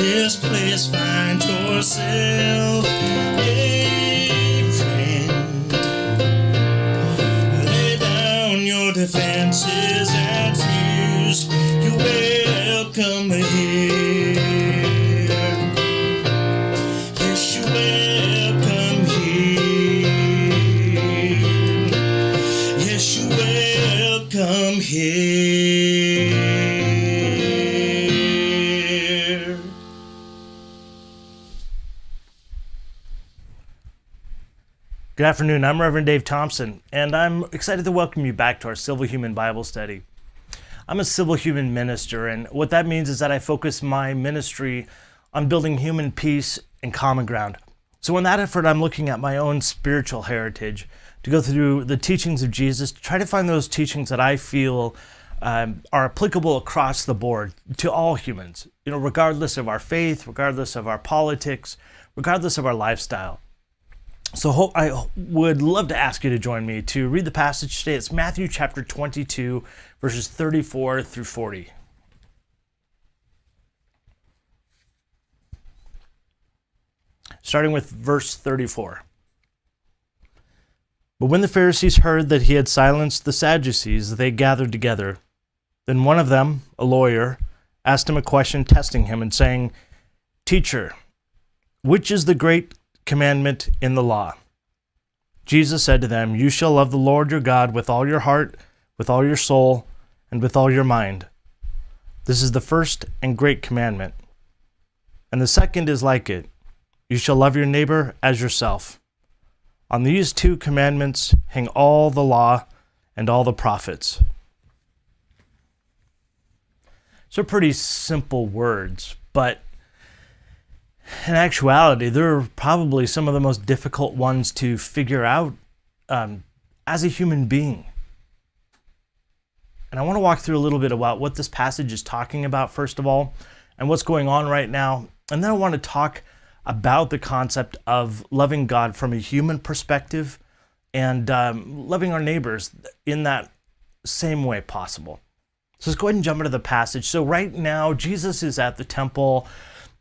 this place find yourself a friend. Lay down your defenses and fears. You're welcome here. Yes, you're welcome here. Yes, you're welcome here. Good afternoon, I'm Reverend Dave Thompson, and I'm excited to welcome you back to our Civil Human Bible Study. I'm a civil human minister, and what that means is that I focus my ministry on building human peace and common ground. So in that effort, I'm looking at my own spiritual heritage to go through the teachings of Jesus, to try to find those teachings that I feel are applicable across the board to all humans, regardless of our faith, regardless of our politics, regardless of our lifestyle. So I would love to ask you to join me to read the passage today. It's Matthew chapter 22, verses 34 through 40. Starting with verse 34. But when the Pharisees heard that he had silenced the Sadducees, they gathered together. Then one of them, a lawyer, asked him a question, testing him and saying, "Teacher, which is the great commandment in the law?" Jesus said to them, "You shall love the Lord your God with all your heart, with all your soul, and with all your mind. This is the first and great commandment. And the second is like it. You shall love your neighbor as yourself. On these two commandments hang all the law and all the prophets." So pretty simple words, but in actuality, they're probably some of the most difficult ones to figure out as a human being. And I want to walk through a little bit about what this passage is talking about, first of all, and what's going on right now. And then I want to talk about the concept of loving God from a human perspective and loving our neighbors in that same way possible. So let's go ahead and jump into the passage. So right now, Jesus is at the temple.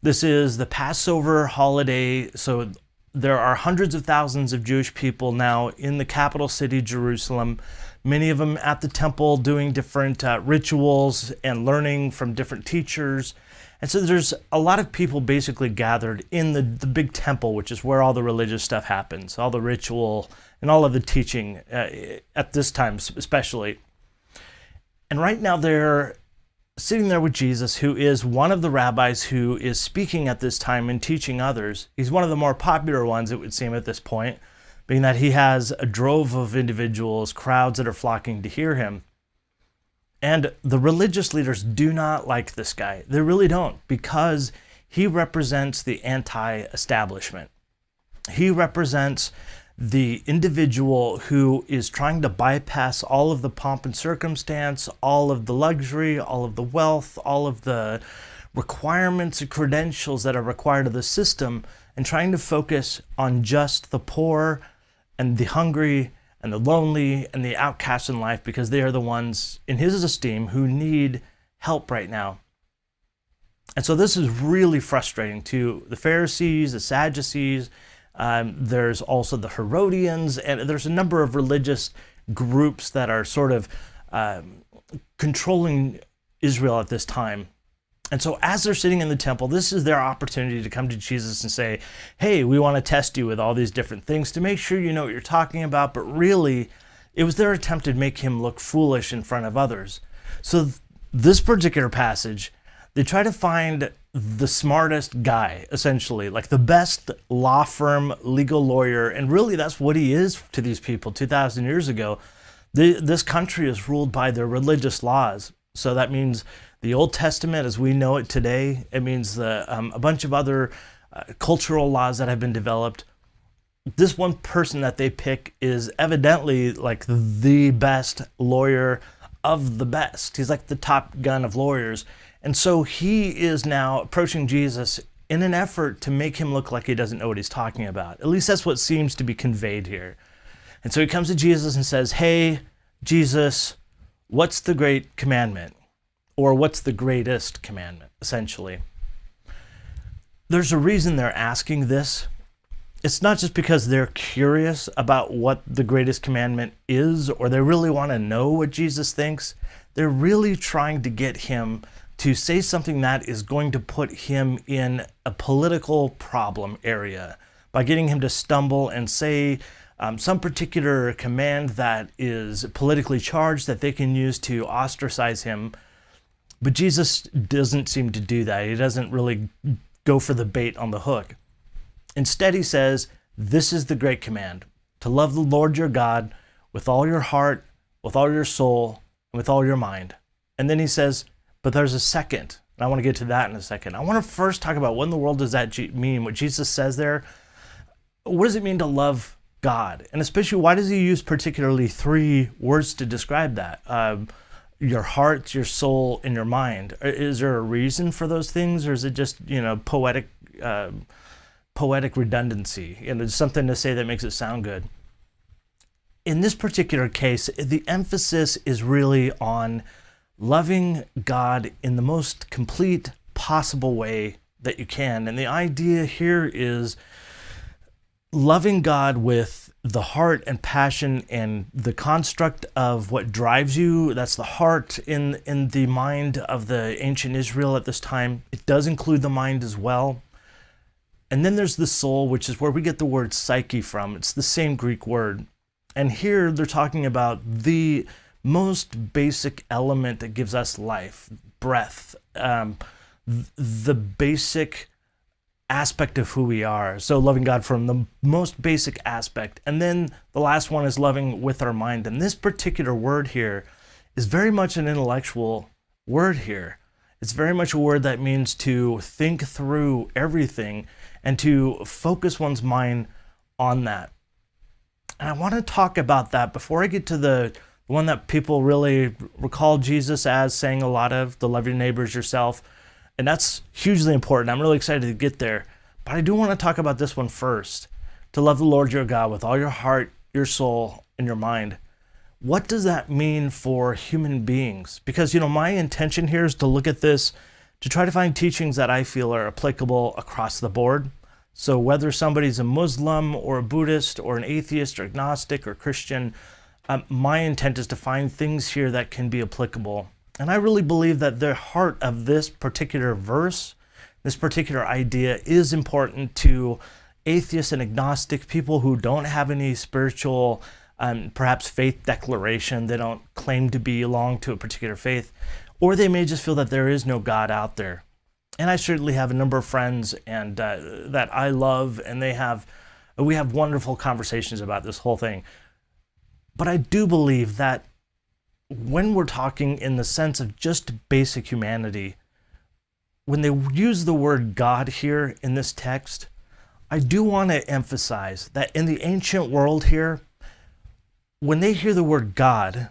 This is the Passover holiday, so there are hundreds of thousands of Jewish people now in the capital city, Jerusalem, many of them at the temple doing different rituals and learning from different teachers. And so there's a lot of people basically gathered in the big temple, which is where all the religious stuff happens, all the ritual and all of the teaching at this time especially. And right now they're sitting there with Jesus, who is one of the rabbis who is speaking at this time and teaching others. He's one of the more popular ones, it would seem at this point, being that he has a drove of individuals, crowds that are flocking to hear him. And the religious leaders do not like this guy. They really don't, because he represents the anti-establishment. He represents the individual who is trying to bypass all of the pomp and circumstance, all of the luxury, all of the wealth, all of the requirements and credentials that are required of the system, and trying to focus on just the poor and the hungry and the lonely and the outcasts in life, because they are the ones, in his esteem, who need help right now. And so this is really frustrating to the Pharisees, the Sadducees. There's also the Herodians, and there's a number of religious groups that are sort of controlling Israel at this time. And so as they're sitting in the temple, this is their opportunity to come to Jesus and say, "Hey, we want to test you with all these different things to make sure you know what you're talking about." But really, it was their attempt to make him look foolish in front of others. So this particular passage, they try to find the smartest guy, essentially, like the best law firm legal lawyer. And really, that's what he is to these people 2,000 years ago. This country is ruled by their religious laws. So that means the Old Testament as we know it today. It means a bunch of other cultural laws that have been developed. This one person that they pick is evidently like the best lawyer of the best. He's like the top gun of lawyers. And so he is now approaching Jesus in an effort to make him look like he doesn't know what he's talking about. At least that's what seems to be conveyed here. And so he comes to Jesus and says, "Hey, Jesus, what's the great commandment?" Or what's the greatest commandment, essentially. there's a reason they're asking this. It's not just because they're curious about what the greatest commandment is, or they really want to know what Jesus thinks. They're really trying to get him to say something that is going to put him in a political problem area by getting him to stumble and say some particular command that is politically charged that they can use to ostracize him. But Jesus doesn't seem to do that. He doesn't really go for the bait on the hook. Instead, he says, this is the great command, to love the Lord your God with all your heart, with all your soul, and with all your mind. And then he says, but there's a second, and I want to get to that in a second. I want to first talk about what in the world does that mean, what Jesus says there. What does it mean to love God? And especially, why does he use particularly 3 words to describe that? Your heart, your soul, and your mind. Is there a reason for those things, or is it just, poetic redundancy? It's something to say that makes it sound good. In this particular case, the emphasis is really on loving God in the most complete possible way that you can. And the idea here is loving God with the heart and passion and the construct of what drives you. That's the heart in the mind of the ancient Israel at this time. It does include the mind as well. And then there's the soul, which is where we get the word psyche from. It's the same Greek word. And here they're talking about the most basic element that gives us life, breath, the basic aspect of who we are. So loving God from the most basic aspect. And then the last one is loving with our mind. And this particular word here is very much an intellectual word here. It's very much a word that means to think through everything and to focus one's mind on that. And I want to talk about that before I get to the one that people really recall Jesus as saying a lot of, the love your neighbors yourself. And that's hugely important. I'm really excited to get there. But I do want to talk about this one first. To love the Lord your God with all your heart, your soul, and your mind. What does that mean for human beings? Because, my intention here is to look at this to try to find teachings that I feel are applicable across the board. So whether somebody's a Muslim or a Buddhist or an atheist or agnostic or Christian, my intent is to find things here that can be applicable. And I really believe that the heart of this particular verse, this particular idea, is important to atheists and agnostic people who don't have any spiritual, perhaps faith declaration. They don't claim to belong to a particular faith, or they may just feel that there is no God out there. And I certainly have a number of friends and that I love, and we have wonderful conversations about this whole thing. But I do believe that when we're talking in the sense of just basic humanity, when they use the word God here in this text, I do want to emphasize that in the ancient world here, when they hear the word God,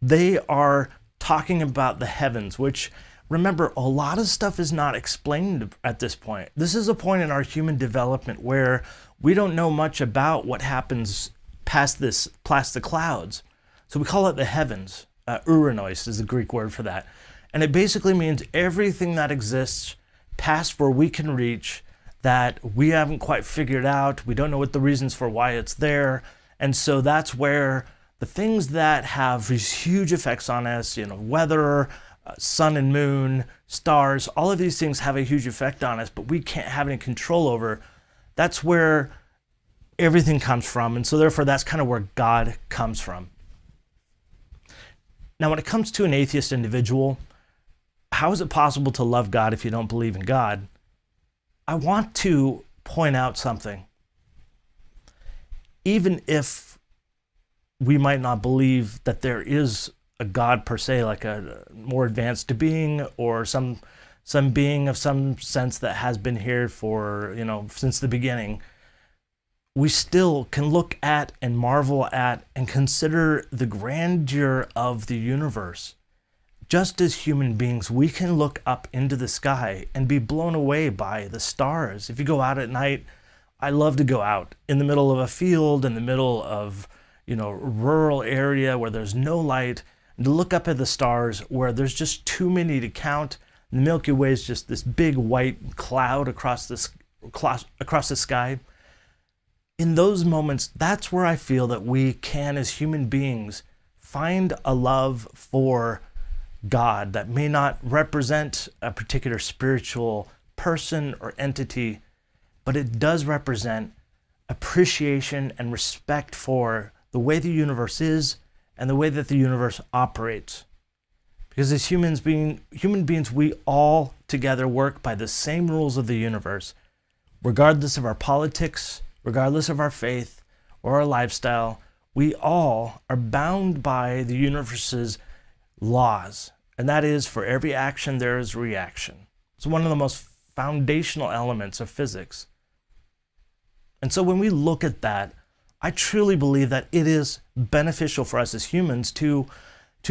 they are talking about the heavens, which, remember, a lot of stuff is not explained at this point. This is a point in our human development where we don't know much about what happens past the clouds. So we call it the heavens. Uranos is the Greek word for that. And it basically means everything that exists past where we can reach that we haven't quite figured out. We don't know what the reasons for why it's there. And so that's where the things that have these huge effects on us, weather, sun and moon, stars, all of these things have a huge effect on us, but we can't have any control over. That's where everything comes from. And so therefore, that's kind of where God comes from. Now, when it comes to an atheist individual, how is it possible to love God if you don't believe in God? I want to point out something. Even if we might not believe that there is a God per se, like a more advanced being or some being of some sense that has been here for, since the beginning, we still can look at and marvel at and consider the grandeur of the universe. Just as human beings, we can look up into the sky and be blown away by the stars. If you go out at night, I love to go out in the middle of a field, in the middle of, rural area where there's no light, and to look up at the stars where there's just too many to count. The Milky Way is just this big white cloud across the sky. In those moments, that's where I feel that we can, as human beings, find a love for God that may not represent a particular spiritual person or entity, but it does represent appreciation and respect for the way the universe is and the way that the universe operates. Because as human beings, we all together work by the same rules of the universe, regardless of our politics, regardless of our faith or our lifestyle. We all are bound by the universe's laws, and that is, for every action there is a reaction. It's one of the most foundational elements of physics. And so when we look at that, I truly believe that it is beneficial for us as humans to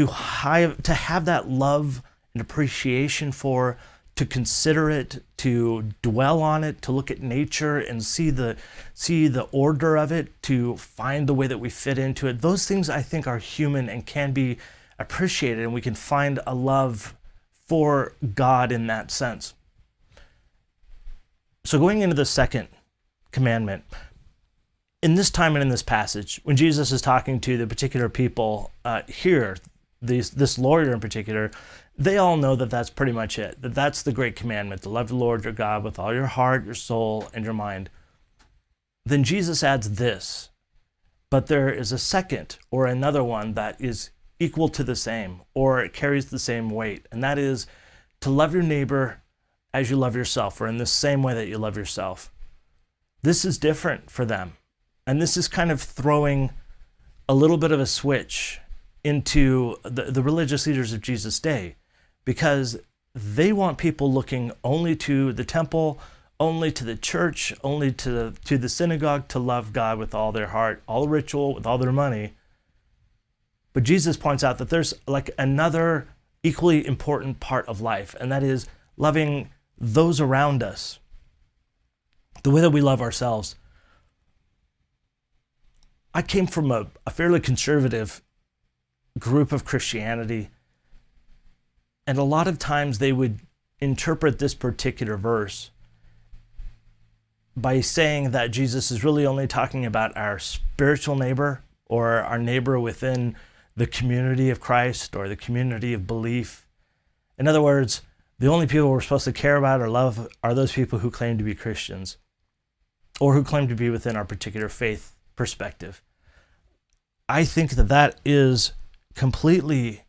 have that love and appreciation for, to consider it, to dwell on it, to look at nature and see the order of it, to find the way that we fit into it. Those things I think are human and can be appreciated, and we can find a love for God in that sense. So going into the second commandment, in this time and in this passage, when Jesus is talking to the particular people here, this lawyer in particular, they all know that that's pretty much it, that that's the great commandment, to love the Lord your God with all your heart, your soul, and your mind. Then Jesus adds this, but there is a second or another one that is equal to the same, or it carries the same weight, and that is to love your neighbor as you love yourself, or in the same way that you love yourself. This is different for them, and this is kind of throwing a little bit of a switch into the religious leaders of Jesus' day, because they want people looking only to the temple, only to the church, only to the synagogue to love God with all their heart, all the ritual, with all their money. But Jesus points out that there's like another equally important part of life, and that is loving those around us the way that we love ourselves. I came from a fairly conservative group of Christianity, and a lot of times they would interpret this particular verse by saying that Jesus is really only talking about our spiritual neighbor, or our neighbor within the community of Christ or the community of belief. In other words, the only people we're supposed to care about or love are those people who claim to be Christians, or who claim to be within our particular faith perspective. I think that is completely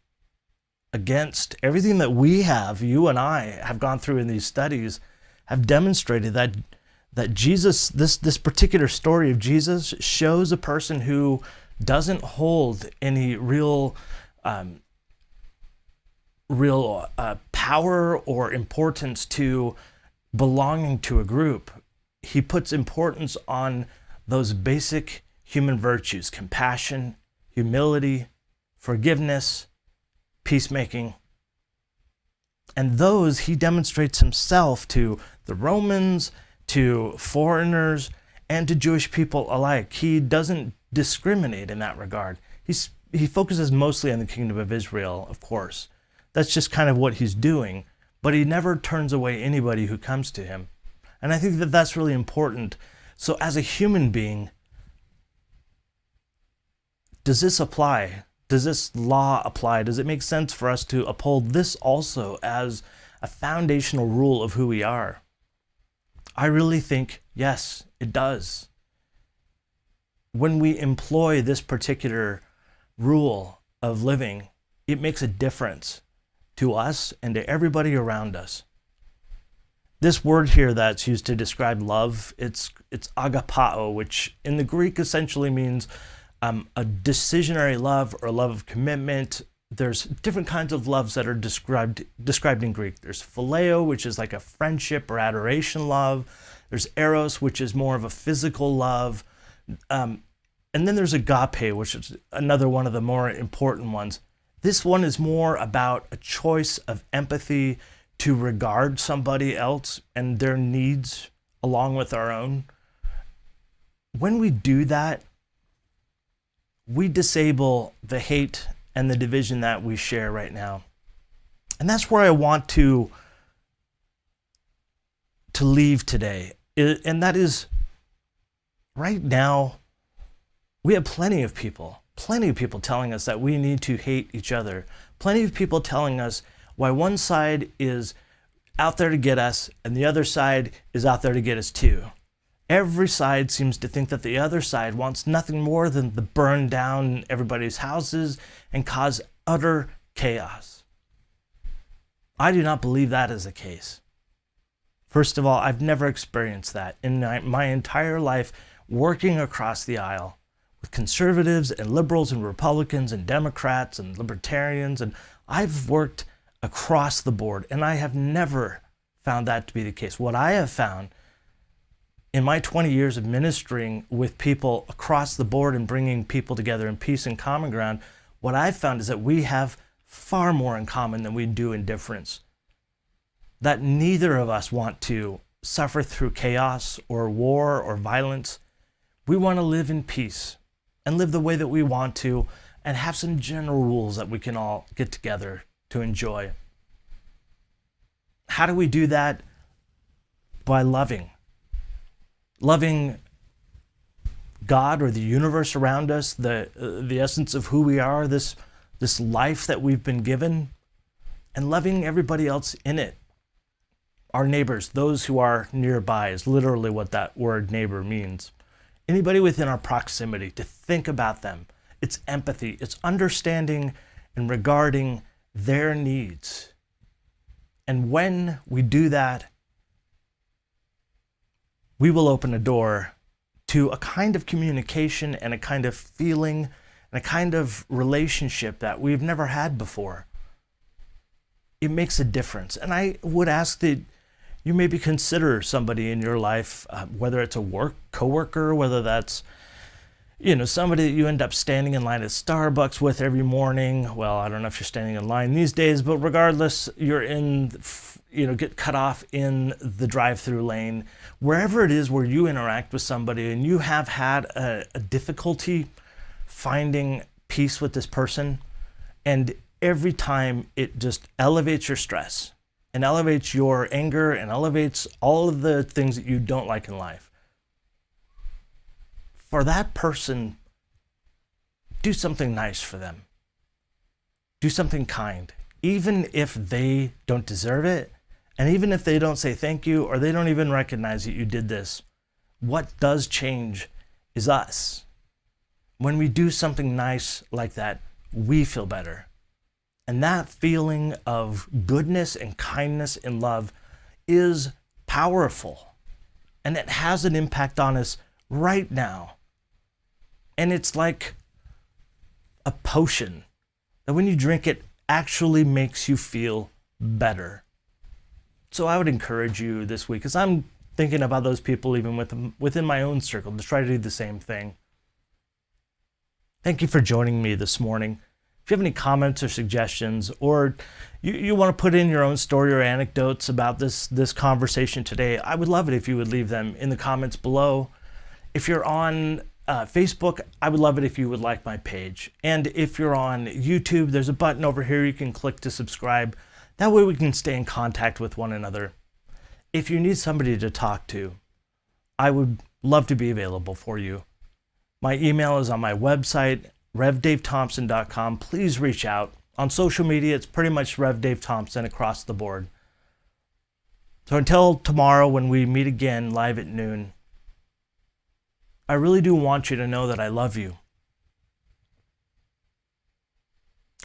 against everything that we have, you and I have gone through in these studies, have demonstrated that Jesus, this particular story of Jesus, shows a person who doesn't hold any real power or importance to belonging to a group. He puts importance on those basic human virtues: compassion, humility, forgiveness, peacemaking. And those he demonstrates himself to the Romans, to foreigners, and to Jewish people alike. He doesn't discriminate in that regard. He focuses mostly on the kingdom of Israel, of course. That's just kind of what he's doing, but he never turns away anybody who comes to him. And I think that that's really important. So as a human being, does this apply? Does this law apply? Does it make sense for us to uphold this also as a foundational rule of who we are? I really think, yes, it does. When we employ this particular rule of living, it makes a difference to us and to everybody around us. This word here that's used to describe love, it's agapao, which in the Greek essentially means a decisionary love or a love of commitment. There's different kinds of loves that are described in Greek. There's phileo, which is like a friendship or adoration love. There's eros, which is more of a physical love. And then there's agape, which is another one of the more important ones. This one is more about a choice of empathy to regard somebody else and their needs along with our own. When we do that, we disable the hate and the division that we share right now. And that's where I want to to leave today, and that is right now, we have plenty of people telling us that we need to hate each other. Plenty of people telling us why one side is out there to get us and the other side is out there to get us too. Every side seems to think that the other side wants nothing more than to burn down everybody's houses and cause utter chaos. I do not believe that is the case. First of all, I've never experienced that in my entire life working across the aisle with conservatives and liberals and Republicans and Democrats and libertarians, and I've worked across the board, and I have never found that to be the case. What I have found in my 20 years of ministering with people across the board and bringing people together in peace and common ground, what I've found is that we have far more in common than we do in difference. That neither of us want to suffer through chaos or war or violence. We want to live in peace and live the way that we want to and have some general rules that we can all get together to enjoy. How do we do that? By loving God or the universe around us, the essence of who we are, this life that we've been given, and loving everybody else in it. Our neighbors, those who are nearby, is literally what that word neighbor means. Anybody within our proximity, to think about them. It's empathy, it's understanding and regarding their needs. And when we do that, we will open a door to a kind of communication and a kind of feeling and a kind of relationship that we've never had before. It makes a difference. And I would ask that you maybe consider somebody in your life, whether it's a coworker, whether that's somebody that you end up standing in line at Starbucks with every morning. Well, I don't know if you're standing in line these days, but regardless, you're get cut off in the drive-through lane. Wherever it is where you interact with somebody and you have had a difficulty finding peace with this person, and every time it just elevates your stress and elevates your anger and elevates all of the things that you don't like in life. For that person, do something nice for them. Do something kind, even if they don't deserve it, and even if they don't say thank you or they don't even recognize that you did this. What does change is us. When we do something nice like that, we feel better. And that feeling of goodness and kindness and love is powerful. And it has an impact on us right now. And it's like a potion that when you drink it actually makes you feel better. So I would encourage you this week, as I'm thinking about those people even within my own circle, to try to do the same thing. Thank you for joining me this morning. If you have any comments or suggestions, or you want to put in your own story or anecdotes about this conversation today, I would love it if you would leave them in the comments below. If you're on Facebook, I would love it if you would like my page. And if you're on YouTube, there's a button over here you can click to subscribe. That way we can stay in contact with one another. If you need somebody to talk to, I would love to be available for you. My email is on my website, RevDaveThompson.com. Please reach out. On social media, it's pretty much Rev Dave Thompson across the board. So until tomorrow when we meet again live at noon, I really do want you to know that I love you.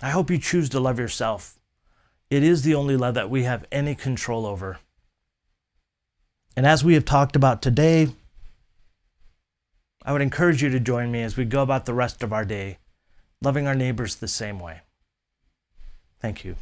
I hope you choose to love yourself. It is the only love that we have any control over. And as we have talked about today, I would encourage you to join me as we go about the rest of our day, loving our neighbors the same way. Thank you.